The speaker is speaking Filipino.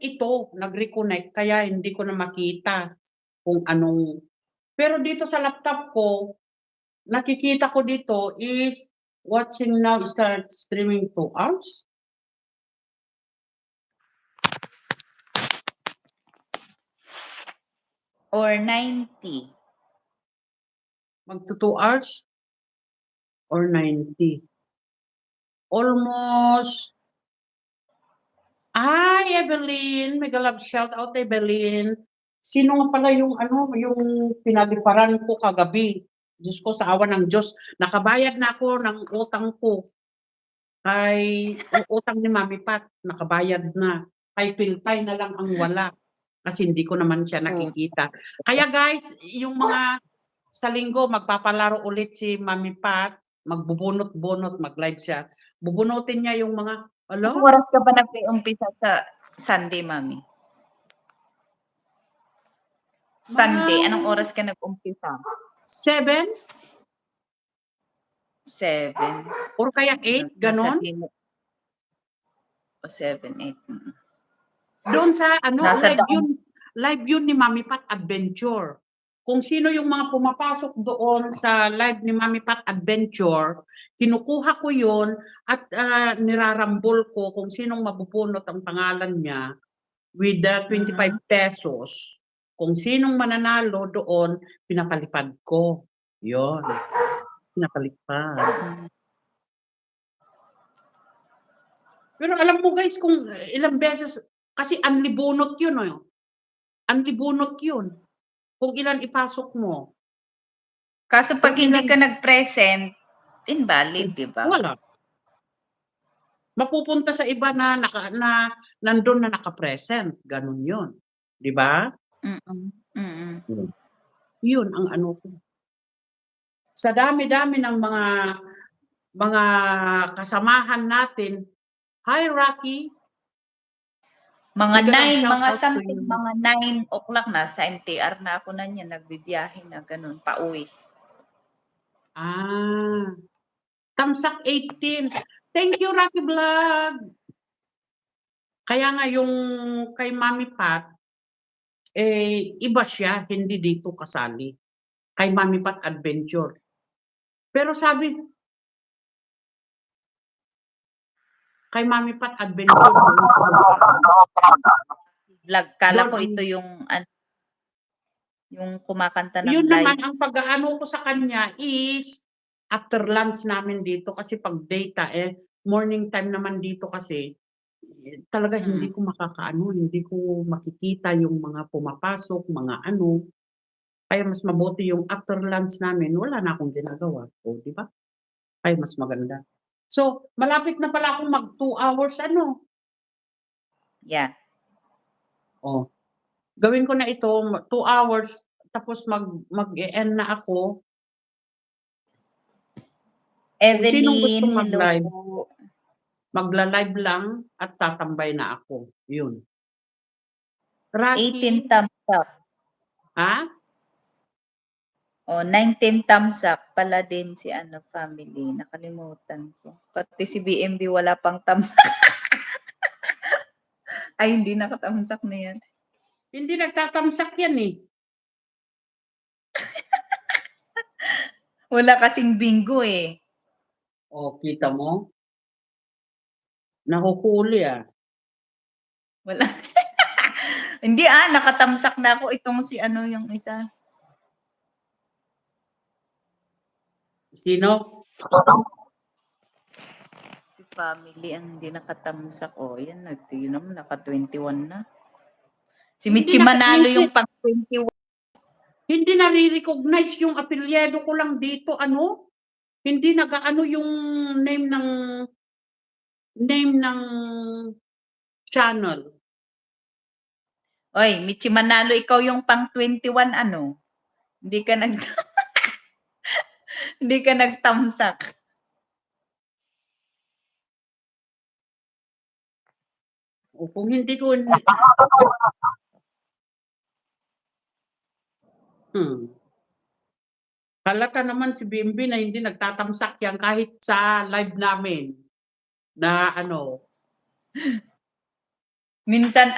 ito, nag-reconnect kaya hindi ko na makita kung anong pero dito sa laptop ko, nakikita ko dito is watching now start streaming 2 hours. Or 90. Magto 2 hours or 90. Almost. Ay, Evelyn, mega love shout out Evelyn. Sino nga pala yung ano, yung pinaliparan ko kagabi? Diyos ko, sa awa ng Diyos, nakabayad na ako ng utang ko. Kay utang ni Mami Pat, nakabayad na. Kay Piltay na lang ang wala. Kasi hindi ko naman siya nakikita. Kaya guys, yung mga sa linggo, magpapalaro ulit si Mami Pat, magbubunot-bunot, mag-live siya. Bubunutin niya yung mga, Anong oras ka ba nag-umpisa sa Sunday, Mami? Sunday, anong oras ka nag-umpisa? 7? 7. Or kaya 8, ganon? O 7, 8. Doon sa ano, Nasa live yun ni Mami Pat Adventure. Kung sino yung mga pumapasok doon sa live ni Mami Pat Adventure, kinukuha ko yun at nirarambol ko kung sinong mabubunot ang pangalan niya with the 25 pesos. Kung sinong mananalo doon, pinapalipad ko. Yun. Pinapalipad. Pero alam mo guys, kung ilang beses, kasi unlibunot yun. Unlibunot yun. Kung ilan ipasok mo. Kaso pag hindi ka nag-present, invalid, di ba? Wala. Mapupunta sa iba na nandun na naka-present. Ganun yun. Di ba? Yun ang ano ko. Sa dami-dami ng mga kasamahan natin. Hi, Rocky. Mga 9, mga something, mga 9 o'clock na sa MTR na ako na niya, nagbibiyahe na ganun, pauwi. Tamsak 18. Thank you, Rocky Vlog. Kaya nga yung kay Mami Pat, iba siya, hindi dito kasali. Kay Mami Pat Adventure. Pero sabi, kay Mami Pat Adventure. Vlog, kala ko ito yung kumakanta ng yun live. Naman, ang pag-aano ko sa kanya is after lunch namin dito kasi pag data, morning time naman dito kasi, talaga hindi ko makakaano, hindi ko makikita yung mga pumapasok, mga ano. Kaya mas mabuti yung after lunch namin, wala na akong ginagawa. O, di ba? Kaya mas maganda. So, malapit na pala akong mag 2 hours, ano? Yeah. Gawin ko na ito, 2 hours, tapos mag-e-end na ako. Evelyn, sinong gustong mag-live, hello. magla-live lang at tatambay na ako. Yun. Rocky. 18 thumbs up. Ha? 19 thumbs up pala din si family. Nakalimutan ko. Pati si BMB wala pang thumbs up. Ay, hindi nakatamsak na yan. Hindi nagtatamsak yan eh. Wala kasing bingo eh. Kita mo? Nahuhuli ah. Wala. Hindi nakatamsak na ako. Itong si yung isa. Sino? Si family ang hindi nakatamsak. Yan. Yun naman, naka-21 na. Si Michi Manalo yung pang-21. Hindi nare-recognize yung apelyido ko lang dito. Hindi nag-ano yung name ng channel. Oy, Michi Manalo, ikaw yung pang-21 Hindi ka hindi ka nagtamsak. Kung hindi ko halata naman si Bimbi na hindi nagtatamsak yan kahit sa live namin na Minsan